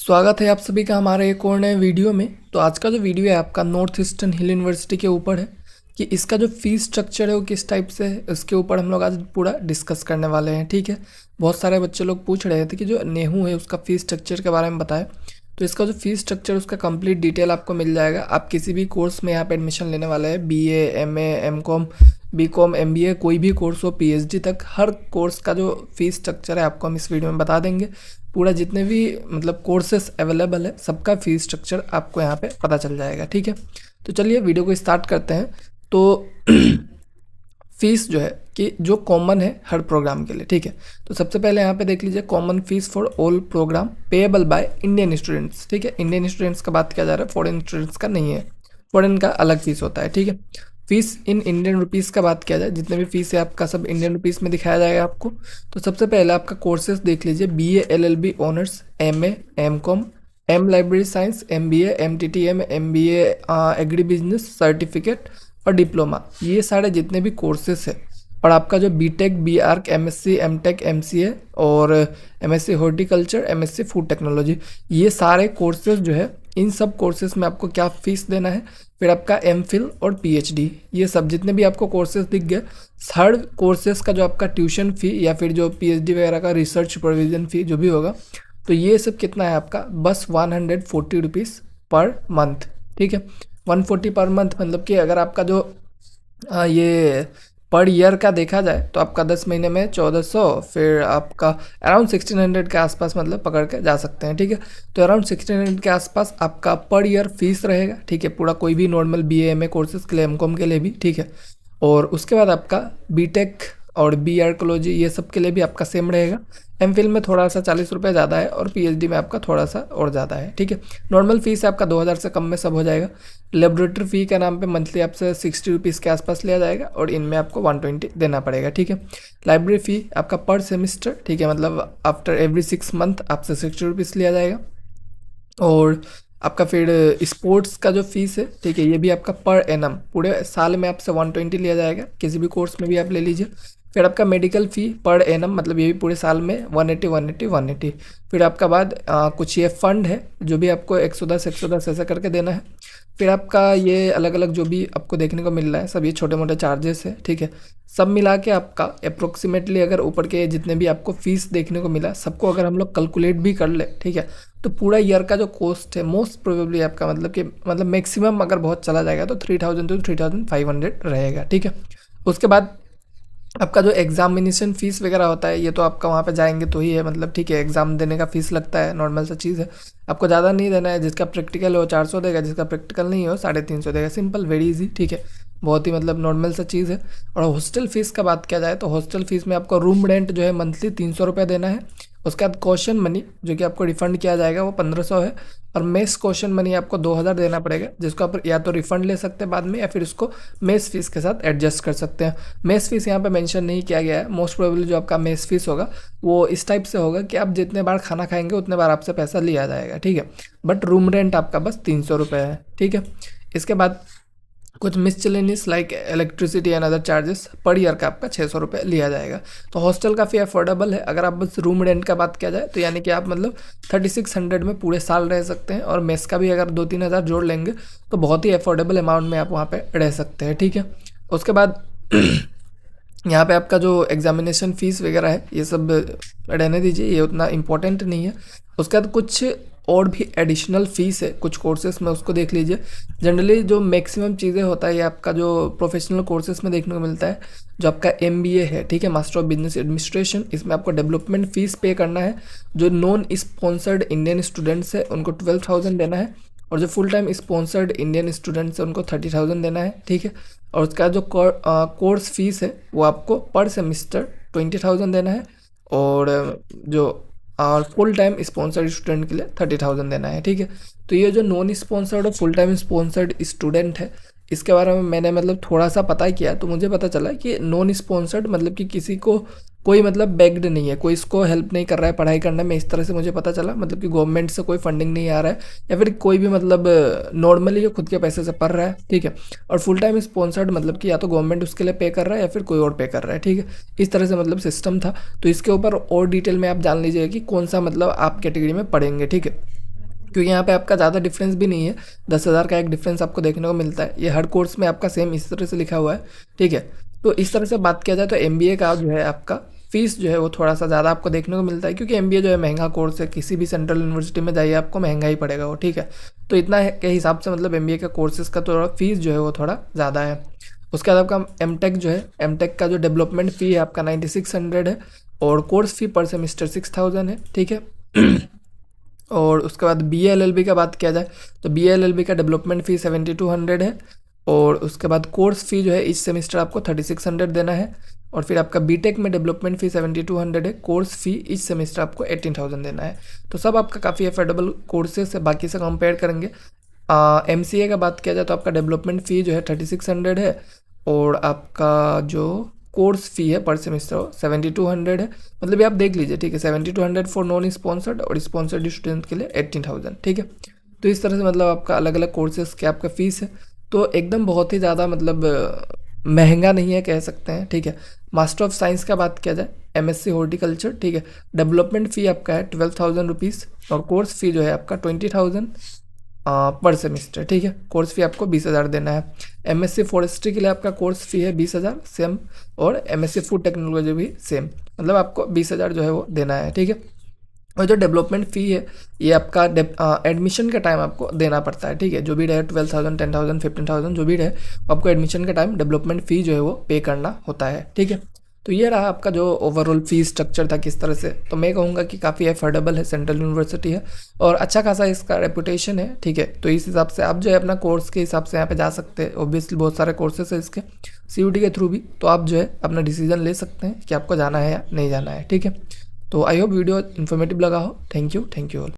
स्वागत है आप सभी का हमारे एक और नए वीडियो में। तो आज का जो वीडियो है आपका नॉर्थ ईस्टर्न हिल यूनिवर्सिटी के ऊपर है कि इसका जो फीस स्ट्रक्चर है वो किस टाइप से है, उसके ऊपर हम लोग आज पूरा डिस्कस करने वाले हैं। ठीक है, बहुत सारे बच्चे लोग पूछ रहे थे कि जो नेहू है उसका फीस स्ट्रक्चर के बारे में बताएं। तो इसका जो फीस स्ट्रक्चर उसका कंप्लीट डिटेल आपको मिल जाएगा। आप किसी भी कोर्स में यहाँ पे एडमिशन लेने वाले हैं, BA, MA, MCOM, BCom, MBA, कोई भी कोर्स हो, PhD तक, हर कोर्स का जो फीस स्ट्रक्चर है आपको हम इस वीडियो में बता देंगे। पूरा जितने भी मतलब कोर्सेस अवेलेबल है सबका फीस स्ट्रक्चर आपको यहाँ पे पता चल जाएगा। ठीक है, तो चलिए वीडियो को स्टार्ट करते हैं। तो फीस जो है कि जो कॉमन है हर प्रोग्राम के लिए। ठीक है, तो सबसे पहले यहाँ पे देख लीजिए, common fees for all programme payable by Indian students. ठीक है, इंडियन स्टूडेंट्स का बात किया जा रहा है, फॉरेन स्टूडेंट्स का नहीं है, फॉरेन का अलग फीस होता है। ठीक है, फीस इन इंडियन रुपीज़ का बात किया जाए, जितने भी फीस है आपका सब इंडियन रुपीज़ में दिखाया जाएगा आपको। तो सबसे पहले आपका कोर्सेज देख लीजिए, BA LLB honours, MA, MCOM, M library science, MBA, MTTM, MBA agri business certificate और डिप्लोमा, ये सारे जितने भी कोर्सेस है। और आपका जो BTech, BArch, MSc, MTech, MCA और MSc horticulture, MSc food technology, ये सारे कोर्सेज जो है, इन सब कोर्सेज में आपको क्या फीस देना है। फिर आपका MPhil और PhD, ये सब जितने भी आपको कोर्सेज दिख गए, हर कोर्सेज का जो आपका ट्यूशन फ़ी या फिर जो PhD वगैरह का रिसर्च प्रोविज़न फ़ी जो भी होगा, तो ये सब कितना है आपका, बस 140 रुपीज़ पर मंथ। ठीक है, 140 पर मंथ मतलब कि अगर आपका जो ये पर ईयर का देखा जाए तो आपका 10 महीने में 1400, फिर आपका अराउंड 1600 के आसपास मतलब पकड़ के जा सकते हैं। ठीक है, तो अराउंड 1600 के आसपास आपका पर ईयर फीस रहेगा। ठीक है, पूरा कोई भी नॉर्मल BA MA कोर्सेज के लिए, MCOM के लिए भी। ठीक है, और उसके बाद आपका BTech और BArchaeology ये सब के लिए भी आपका सेम रहेगा। MPhil में थोड़ा सा 40 रुपये ज़्यादा है और PhD में आपका थोड़ा सा और ज़्यादा है। ठीक है, नॉर्मल फीस है आपका 2000 से कम में सब हो जाएगा। लेबोरेटरी फ़ी के नाम पे मंथली आपसे 60 रुपीज़ के आसपास लिया जाएगा और इनमें आपको 120 देना पड़ेगा। ठीक है, लाइब्रेरी फ़ी आपका पर सेमिस्टर, ठीक है, मतलब आफ्टर एवरी 6 मंथ आपसे 60 रुपीज़ लिया जाएगा। और आपका फिर स्पोर्ट्स का जो फीस है, ठीक है, ये भी आपका पर एनम पूरे साल में आपसे 120 लिया जाएगा, किसी भी कोर्स में भी आप ले लीजिए। फिर आपका मेडिकल फ़ी पर एनम मतलब ये भी पूरे साल में 180 180 180। फिर आपका बाद कुछ ये फंड है जो भी आपको 110 110 ऐसा करके देना है। फिर आपका ये अलग अलग जो भी आपको देखने को मिल रहा है, सब ये छोटे मोटे चार्जेस है। ठीक है, सब मिला के आपका अप्रोक्सीमेटली अगर ऊपर के जितने भी आपको फीस देखने को मिला सबको अगर हम लोग कैलकुलेट भी कर ले, ठीक है, तो पूरा ईयर का जो कॉस्ट है मोस्ट प्रोबेबली आपका मतलब मैक्सिमम अगर बहुत चला जाएगा तो 3000 to 3500 रहेगा। ठीक है, उसके बाद आपका जो एग्जामिनेशन फ़ीस वगैरह होता है, ये तो आपका वहाँ पे जाएंगे तो ही है, मतलब ठीक है, एग्ज़ाम देने का फ़ीस लगता है, नॉर्मल सा चीज़ है, आपको ज़्यादा नहीं देना है। जिसका प्रैक्टिकल हो 400 देगा, जिसका प्रैक्टिकल नहीं हो 350 देगा, सिंपल वेरी इजी। ठीक है, बहुत ही मतलब नॉर्मल सा चीज़ है। और हॉस्टल फ़ीस का बात किया जाए तो हॉस्टल फ़ीस में आपको रूम रेंट जो है मंथली 300 रुपये देना है। उसके बाद कॉशन मनी जो कि आपको रिफ़ंड किया जाएगा वो 1500 है। और मेस कॉशन मनी आपको 2000 देना पड़ेगा, जिसको आप या तो रिफ़ंड ले सकते हैं बाद में या फिर उसको मेस फीस के साथ एडजस्ट कर सकते हैं। मेस फीस यहाँ पे मेंशन नहीं किया गया है। मोस्ट प्रोबेबली जो आपका मेस फीस होगा वो इस टाइप से होगा कि आप जितने बार खाना खाएंगे उतने बार आपसे पैसा लिया जाएगा। ठीक है, बट रूम रेंट आपका बस 300 रुपये है। ठीक है, इसके बाद कुछ miscellaneous like electricity and other charges per year का आपका 600 रुपये लिया जाएगा। तो हॉस्टल काफ़ी अफोर्डेबल है। अगर आप बस रूम रेंट का बात किया जाए तो यानी कि आप मतलब 3600 में पूरे साल रह सकते हैं, और मेस का भी अगर 2-3 हज़ार जोड़ लेंगे तो बहुत ही अफोर्डेबल अमाउंट में आप वहाँ पे रह सकते हैं। ठीक है, उसके बाद यहाँ पे आपका जो एग्जामिनेशन फ़ीस वगैरह है ये सब रहने दीजिए, ये उतना इम्पोर्टेंट नहीं है। उसके बाद कुछ और भी एडिशनल फ़ीस है कुछ कोर्सेज में, उसको देख लीजिए। जनरली जो मैक्सिमम चीज़ें होता है ये आपका जो प्रोफेशनल कोर्सेज में देखने को मिलता है, जो आपका MBA है, ठीक है, मास्टर ऑफ बिजनेस एडमिनिस्ट्रेशन, इसमें आपको डेवलपमेंट फ़ीस पे करना है। जो नॉन स्पॉन्सर्ड इंडियन स्टूडेंट्स है उनको 12,000 देना है, और जो full time sponsored Indian students हैं उनको 30,000 देना है। ठीक है, और उसका जो कोर्स फीस है वो आपको पर सेमिस्टर 20,000 देना है, और जो और फुल टाइम स्पॉन्सर्ड स्टूडेंट के लिए 30,000 देना है। ठीक है, तो ये जो नॉन स्पॉन्सर्ड और फुल टाइम स्पॉन्सर्ड स्टूडेंट है इसके बारे में मैंने मतलब थोड़ा सा पता किया, तो मुझे पता चला कि नॉन स्पॉन्सर्ड मतलब कि किसी को कोई मतलब बेग्ड नहीं है, कोई इसको हेल्प नहीं कर रहा है पढ़ाई करने में, इस तरह से मुझे पता चला। मतलब कि गवर्नमेंट से कोई फंडिंग नहीं आ रहा है, या फिर कोई भी मतलब नॉर्मली खुद के पैसे से पढ़ रहा है। ठीक है, और फुल टाइम स्पॉन्सर्ड मतलब कि या तो गवर्नमेंट उसके लिए पे कर रहा है या फिर कोई और पे कर रहा है। ठीक है, इस तरह से मतलब सिस्टम था। तो इसके ऊपर और डिटेल में आप जान लीजिएगा कि कौन सा मतलब आप कैटेगरी में पढ़ेंगे। ठीक है, क्योंकि यहाँ पे आपका ज़्यादा डिफरेंस भी नहीं है, 10,000 का एक डिफरेंस आपको देखने को मिलता है। ये हर कोर्स में आपका सेम इस तरह से लिखा हुआ है, ठीक है। तो इस तरह से बात किया जाए तो MBA का जो है आपका फीस जो है वो थोड़ा सा ज़्यादा आपको देखने को मिलता है, क्योंकि MBA जो है महंगा कोर्स है, किसी भी सेंट्रल यूनिवर्सिटी में जाइए आपको महंगा ही पड़ेगा वो, ठीक है। तो इतना के हिसाब से मतलब MBA का कोर्सेज का थोड़ा फीस जो है वो थोड़ा ज़्यादा है। उसके बाद आपका M.Tech जो है, M.Tech का जो डेवलपमेंट फ़ी है आपका 9600 है, और कोर्स फी पर सेमिस्टर 6000 है, ठीक है। और उसके बाद BA LLB का बात किया जाए तो BA LLB का डेवलपमेंट फ़ी 7200 है, और उसके बाद कोर्स फी जो है इस सेमिस्टर आपको 3600 देना है। और फिर आपका BTech में डेवलपमेंट फ़ी 7200 है, कोर्स फी इस सेमिस्टर आपको 18000 देना है। तो सब आपका काफ़ी अफोर्डेबल कोर्सेज से बाकी से कंपेयर करेंगे। MCA का बात किया जाए तो आपका डेवलपमेंट फ़ी जो है 3600 है, और आपका जो कोर्स फ़ी है पर सेमेस्टर 7200 है। मतलब ये आप देख लीजिए, ठीक है, 7200 फॉर नॉन स्पॉन्सर्ड और स्पॉन्सर्ड स्टूडेंट के लिए 18000, ठीक है। तो इस तरह से मतलब आपका अलग अलग कोर्सेज के आपका फ़ीस है, तो एकदम बहुत ही ज़्यादा मतलब महंगा नहीं है कह सकते हैं, ठीक है। मास्टर ऑफ साइंस का बात किया जाए MSc हॉर्टिकल्चर, ठीक है, डेवलपमेंट फ़ी आपका है 12,000 रुपीज़, और कोर्स फी जो है आपका 20,000 पर सेमिस्टर, ठीक है। कोर्स फी आपको 20,000 देना है। MSc फॉरेस्ट्री के लिए आपका कोर्स फी है 20,000 सेम, और MSc फूड टेक्नोलॉजी भी सेम, मतलब आपको 20,000 जो है वो देना है, ठीक है। और जो डेवलपमेंट फ़ी है ये आपका एडमिशन के टाइम आपको देना पड़ता है, ठीक है। जो भी रहे 12,000 10,000 15,000 जो भी रहे, आपको एडमिशन के टाइम डेवलपमेंट फ़ी जो है वो पे करना होता है, ठीक है। तो ये रहा आपका जो ओवरऑल फी स्ट्रक्चर था किस तरह से। तो मैं कहूँगा कि काफ़ी अफोर्डेबल है, सेंट्रल यूनिवर्सिटी है, और अच्छा खासा इसका रेपुटेशन है, ठीक है। तो इस हिसाब से आप जो है अपना कोर्स के हिसाब से यहाँ पे जा सकते हैं। ऑब्वियसली बहुत सारे कोर्सेस है इसके CUET के थ्रू भी, तो आप जो है अपना डिसीजन ले सकते हैं कि आपको जाना है या नहीं जाना है, ठीक है। तो आई होप वीडियो इन्फॉर्मेटिव लगा हो। Thank you all.